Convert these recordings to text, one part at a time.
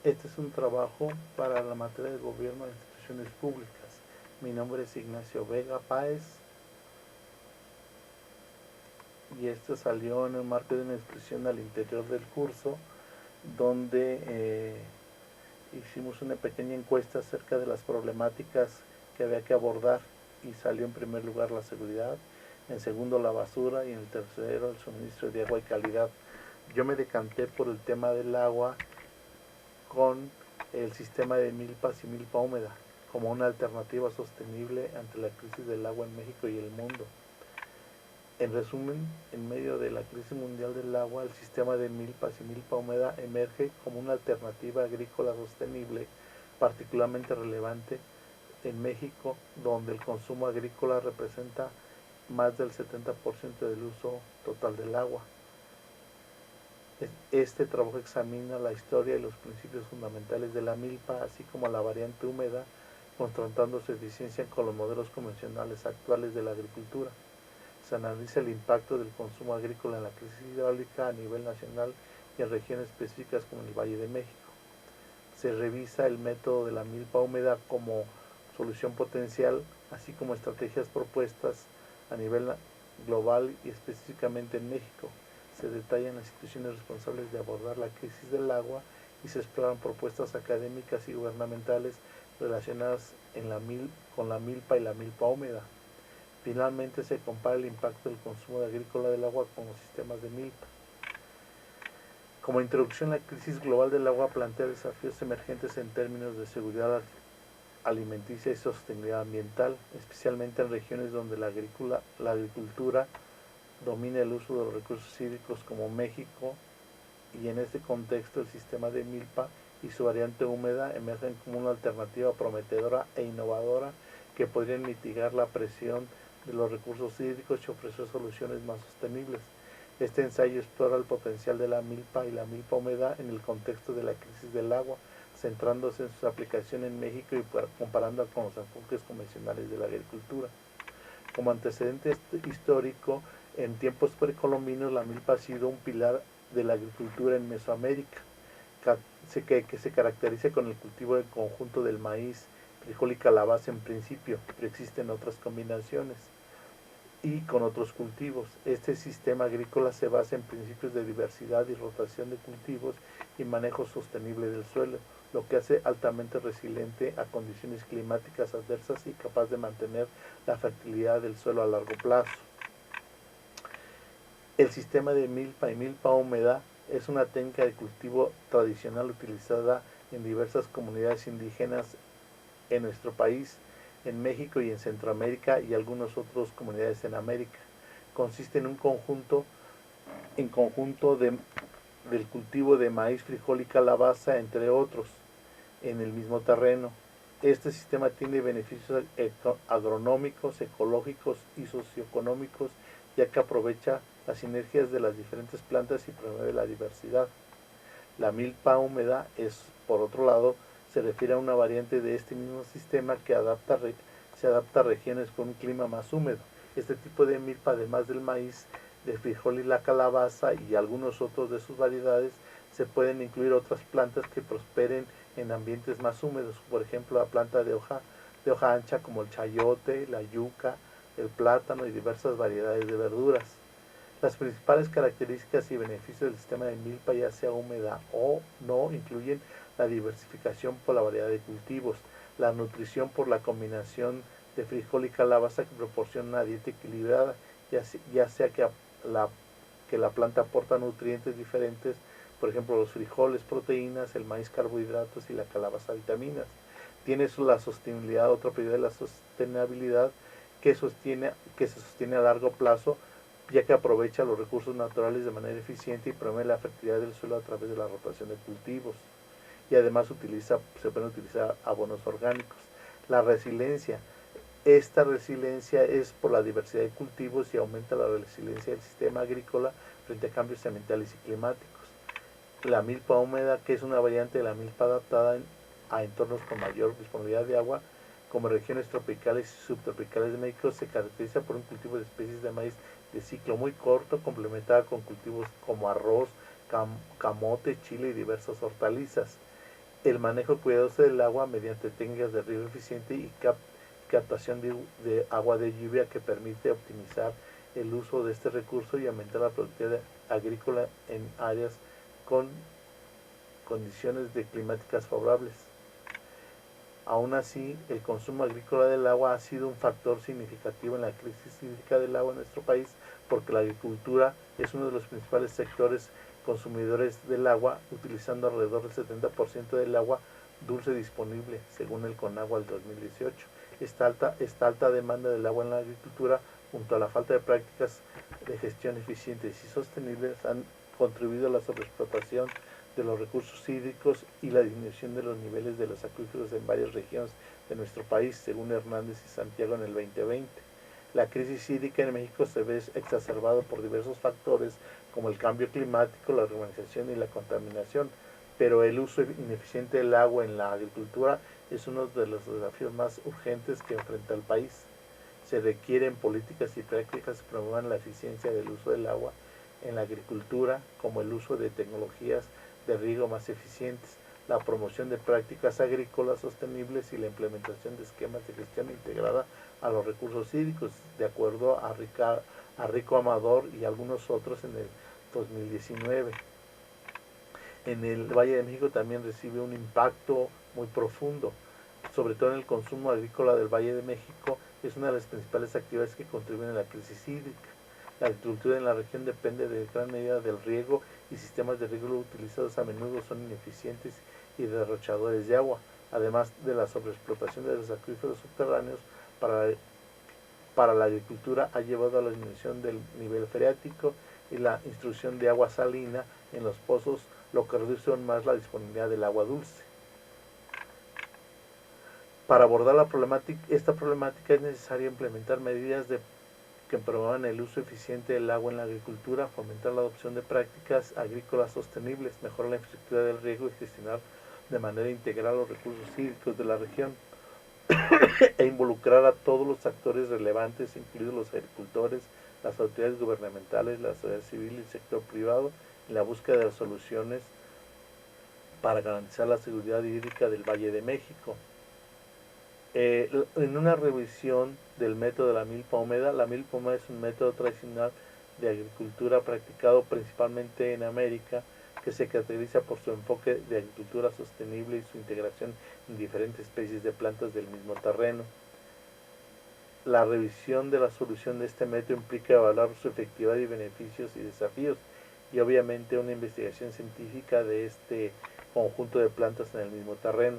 Este es un trabajo para la materia de gobierno de instituciones públicas. Mi nombre es Ignacio Vega Páez y esto salió en el marco de una exposición al interior del curso donde hicimos una pequeña encuesta acerca de las problemáticas que había que abordar y salió en primer lugar la seguridad, en segundo la basura y en el tercero el suministro de agua y calidad. Yo me decanté por el tema del agua con el sistema de milpas y milpa húmeda como una alternativa sostenible ante la crisis del agua en México y el mundo. En resumen, en medio de la crisis mundial del agua, el sistema de milpas y milpa húmeda emerge como una alternativa agrícola sostenible particularmente relevante en México, donde el consumo agrícola representa más del 70% del uso total del agua. Este trabajo examina la historia y los principios fundamentales de la milpa, así como la variante húmeda, contrastando su eficiencia con los modelos convencionales actuales de la agricultura. Se analiza el impacto del consumo agrícola en la crisis hidráulica a nivel nacional y en regiones específicas como el Valle de México. Se revisa el método de la milpa húmeda como solución potencial, así como estrategias propuestas a nivel global y específicamente en México. Se detallan las instituciones responsables de abordar la crisis del agua y se exploran propuestas académicas y gubernamentales relacionadas con la milpa y la milpa húmeda. Finalmente se compara el impacto del consumo agrícola del agua con los sistemas de milpa. Como introducción, la crisis global del agua plantea desafíos emergentes en términos de seguridad alimenticia y sostenibilidad ambiental, especialmente en regiones donde la agricultura domina el uso de los recursos hídricos como México, y en este contexto el sistema de milpa y su variante húmeda emergen como una alternativa prometedora e innovadora que podrían mitigar la presión de los recursos hídricos y ofrecer soluciones más sostenibles. Este ensayo explora el potencial de la milpa y la milpa húmeda en el contexto de la crisis del agua, centrándose en su aplicación en México y comparando con los enfoques convencionales de la agricultura. Como antecedente histórico, en tiempos precolombinos la milpa ha sido un pilar de la agricultura en Mesoamérica, que se caracteriza con el cultivo del conjunto del maíz, frijol y calabaza en principio, pero existen otras combinaciones y con otros cultivos. Este sistema agrícola se basa en principios de diversidad y rotación de cultivos y manejo sostenible del suelo, lo que hace altamente resiliente a condiciones climáticas adversas y capaz de mantener la fertilidad del suelo a largo plazo. El sistema de milpa y milpa húmeda es una técnica de cultivo tradicional utilizada en diversas comunidades indígenas en nuestro país, en México y en Centroamérica y algunas otras comunidades en América. Consiste en un conjunto del cultivo de maíz, frijol y calabaza, entre otros, en el mismo terreno. Este sistema tiene beneficios agronómicos, ecológicos y socioeconómicos, ya que aprovecha las sinergias de las diferentes plantas y promueve la diversidad. La milpa húmeda es, por otro lado, se refiere a una variante de este mismo sistema que se adapta a regiones con un clima más húmedo. Este tipo de milpa, además del maíz, del frijol y la calabaza y algunos otros de sus variedades, se pueden incluir otras plantas que prosperen en ambientes más húmedos, por ejemplo la planta de hoja ancha como el chayote, la yuca, el plátano y diversas variedades de verduras. Las principales características y beneficios del sistema de milpa, ya sea húmeda o no, incluyen la diversificación por la variedad de cultivos, la nutrición por la combinación de frijol y calabaza que proporciona una dieta equilibrada, ya sea que la planta aporta nutrientes diferentes, por ejemplo los frijoles proteínas, el maíz carbohidratos y la calabaza vitaminas. Tiene la sostenibilidad, otra prioridad de la sostenibilidad que se sostiene a largo plazo, ya que aprovecha los recursos naturales de manera eficiente y promueve la fertilidad del suelo a través de la rotación de cultivos. Y además se pueden utilizar abonos orgánicos. La resiliencia. Esta resiliencia es por la diversidad de cultivos y aumenta la resiliencia del sistema agrícola frente a cambios ambientales y climáticos. La milpa húmeda, que es una variante de la milpa adaptada a entornos con mayor disponibilidad de agua, como regiones tropicales y subtropicales de México, se caracteriza por un cultivo de especies de maíz de ciclo muy corto, complementada con cultivos como arroz, camote, chile y diversas hortalizas. el manejo cuidadoso del agua mediante técnicas de riego eficiente y captación de agua de lluvia que permite optimizar el uso de este recurso y aumentar la productividad agrícola en áreas con condiciones climáticas favorables. Aún así, el consumo agrícola del agua ha sido un factor significativo en la crisis hídrica del agua en nuestro país, porque la agricultura es uno de los principales sectores consumidores del agua, utilizando alrededor del 70% del agua dulce disponible, según el CONAGUA del 2018. Esta alta demanda del agua en la agricultura, junto a la falta de prácticas de gestión eficientes y sostenibles, han contribuido a la sobreexplotación de los recursos hídricos y la disminución de los niveles de los acuíferos en varias regiones de nuestro país, según Hernández y Santiago en el 2020. La crisis hídrica en México se ve exacerbada por diversos factores como el cambio climático, la urbanización y la contaminación, pero el uso ineficiente del agua en la agricultura es uno de los desafíos más urgentes que enfrenta el país. Se requieren políticas y prácticas que promuevan la eficiencia del uso del agua en la agricultura, como el uso de tecnologías de riego más eficientes, la promoción de prácticas agrícolas sostenibles y la implementación de esquemas de gestión integrada a los recursos hídricos, de acuerdo a Rico Amador y algunos otros en el 2019. En el Valle de México también recibe un impacto muy profundo, sobre todo en el consumo agrícola del Valle de México. Es una de las principales actividades que contribuyen a la crisis hídrica. La agricultura en la región depende de gran medida del riego y sistemas de riego utilizados a menudo son ineficientes y derrochadores de agua, además de la sobreexplotación de los acuíferos subterráneos para la agricultura ha llevado a la disminución del nivel freático y la instrucción de agua salina en los pozos, lo que reduce aún más la disponibilidad del agua dulce. Para abordar esta problemática es necesario implementar medidas que promuevan el uso eficiente del agua en la agricultura, fomentar la adopción de prácticas agrícolas sostenibles, mejorar la infraestructura del riego y gestionar de manera integral los recursos hídricos de la región e involucrar a todos los actores relevantes, incluidos los agricultores, las autoridades gubernamentales, la sociedad civil y el sector privado, en la búsqueda de soluciones para garantizar la seguridad hídrica del Valle de México. En una revisión del método de la milpa húmeda es un método tradicional de agricultura practicado principalmente en América, que se caracteriza por su enfoque de agricultura sostenible y su integración en diferentes especies de plantas del mismo terreno. La revisión de la solución de este método implica evaluar su efectividad y beneficios y desafíos, y obviamente una investigación científica de este conjunto de plantas en el mismo terreno.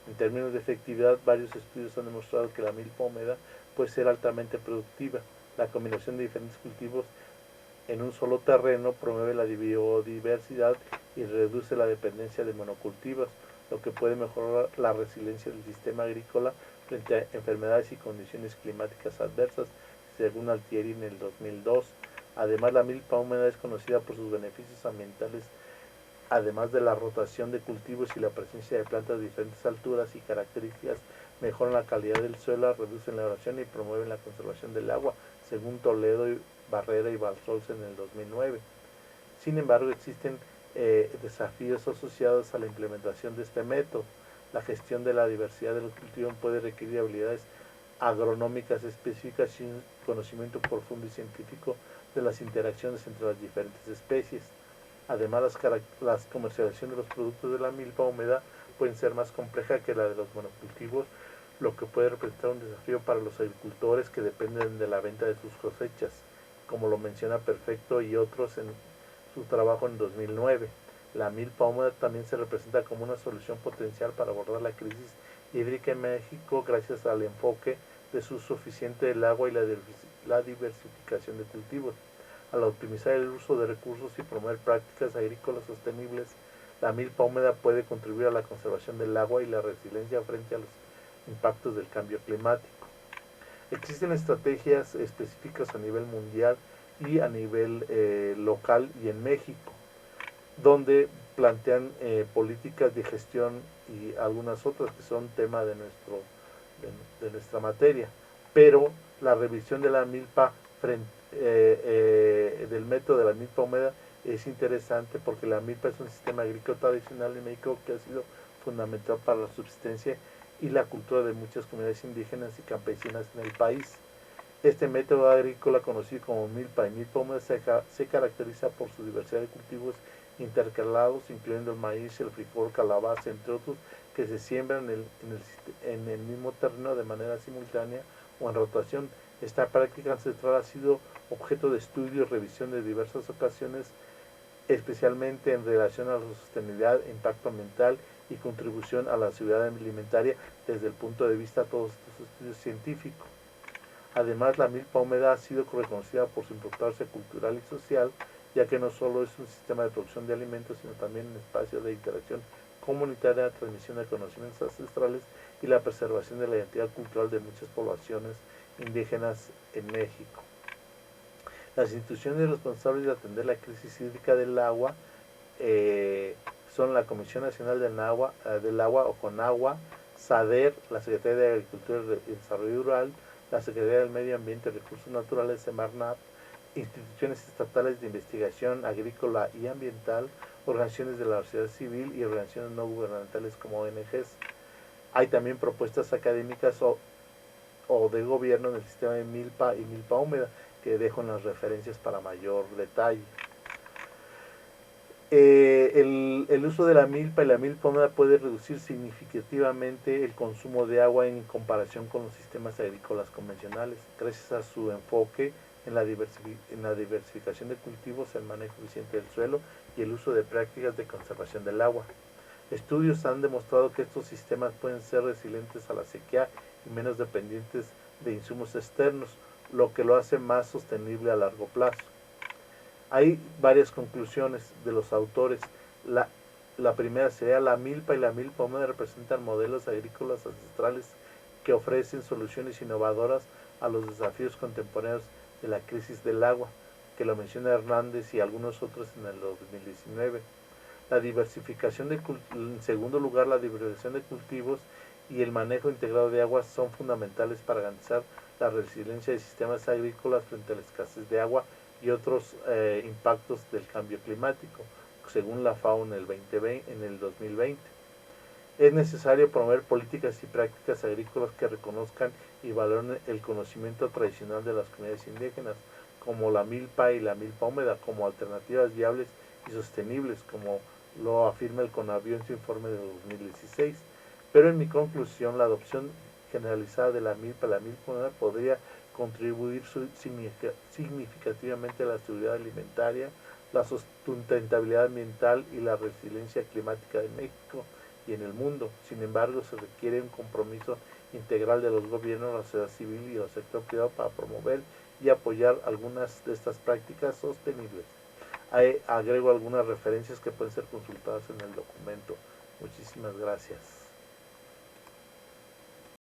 En términos de efectividad, varios estudios han demostrado que la milpa húmeda puede ser altamente productiva. La combinación de diferentes cultivos en un solo terreno promueve la biodiversidad y reduce la dependencia de monocultivos, lo que puede mejorar la resiliencia del sistema agrícola frente a enfermedades y condiciones climáticas adversas, según Altieri en el 2002. Además, la milpa húmeda es conocida por sus beneficios ambientales, además de la rotación de cultivos y la presencia de plantas de diferentes alturas y características, mejoran la calidad del suelo, reducen la erosión y promueven la conservación del agua, según Toledo, Barrera y Balsolz en el 2009. Sin embargo, existen desafíos asociados a la implementación de este método. La gestión de la diversidad de los cultivos puede requerir habilidades agronómicas específicas y un conocimiento profundo y científico de las interacciones entre las diferentes especies. Además, la comercialización de los productos de la milpa húmeda pueden ser más compleja que la de los monocultivos, lo que puede representar un desafío para los agricultores que dependen de la venta de sus cosechas, como lo menciona Perfecto y otros en su trabajo en 2009. La milpa húmeda también se representa como una solución potencial para abordar la crisis hídrica en México gracias al enfoque de su uso eficiente del agua y la diversificación de cultivos. Al optimizar el uso de recursos y promover prácticas agrícolas sostenibles, la milpa húmeda puede contribuir a la conservación del agua y la resiliencia frente a los impactos del cambio climático. Existen estrategias específicas a nivel mundial y a nivel local y en México, donde plantean políticas de gestión y algunas otras que son tema de nuestra materia. Pero la revisión de la milpa del método de la milpa húmeda es interesante porque la milpa es un sistema agrícola tradicional en México que ha sido fundamental para la subsistencia y la cultura de muchas comunidades indígenas y campesinas en el país. Este método agrícola, conocido como milpa y milpa húmeda, se caracteriza por su diversidad de cultivos intercalados, incluyendo el maíz, el frijol, calabaza, entre otros, que se siembran en el mismo terreno de manera simultánea o en rotación. Esta práctica ancestral ha sido objeto de estudio y revisión de diversas ocasiones, especialmente en relación a la sostenibilidad, impacto ambiental y contribución a la seguridad alimentaria desde el punto de vista de todos estos estudios científicos. Además, la milpa húmeda ha sido reconocida por su importancia cultural y social, ya que no solo es un sistema de producción de alimentos, sino también un espacio de interacción comunitaria, transmisión de conocimientos ancestrales y la preservación de la identidad cultural de muchas poblaciones indígenas en México. Las instituciones responsables de atender la crisis hídrica del agua son la Comisión Nacional del Agua o CONAGUA, SADER, la Secretaría de Agricultura y Desarrollo Rural, la Secretaría del Medio Ambiente y Recursos Naturales, Semarnat, instituciones estatales de investigación agrícola y ambiental, organizaciones de la sociedad civil y organizaciones no gubernamentales como ONGs. Hay también propuestas académicas o de gobierno en el sistema de milpa y milpa húmeda, que dejo en las referencias para mayor detalle. El uso de la milpa y la milpa húmeda puede reducir significativamente el consumo de agua en comparación con los sistemas agrícolas convencionales, gracias a su enfoque en la diversificación de cultivos, el manejo eficiente del suelo y el uso de prácticas de conservación del agua. Estudios han demostrado que estos sistemas pueden ser resilientes a la sequía y menos dependientes de insumos externos, lo que lo hace más sostenible a largo plazo. Hay varias conclusiones de los autores. La primera sería: la milpa y la milpa húmeda representan modelos agrícolas ancestrales que ofrecen soluciones innovadoras a los desafíos contemporáneos de la crisis del agua, que lo menciona Hernández y algunos otros en el 2019. La diversificación en segundo lugar, la diversificación de cultivos y el manejo integrado de aguas son fundamentales para garantizar la resiliencia de sistemas agrícolas frente a la escasez de agua y otros impactos del cambio climático, según la FAO en el 2020. Es necesario promover políticas y prácticas agrícolas que reconozcan y valoren el conocimiento tradicional de las comunidades indígenas, como la milpa y la milpa húmeda, como alternativas viables y sostenibles, como lo afirma el CONAVIO en su informe de 2016. Pero en mi conclusión, la adopción generalizada de la milpa y la milpa húmeda podría contribuir significativamente a la seguridad alimentaria, la sustentabilidad ambiental y la resiliencia climática de México y en el mundo. Sin embargo, se requiere un compromiso integral de los gobiernos, la sociedad civil y el sector privado para promover y apoyar algunas de estas prácticas sostenibles. Agrego algunas referencias que pueden ser consultadas en el documento. Muchísimas gracias.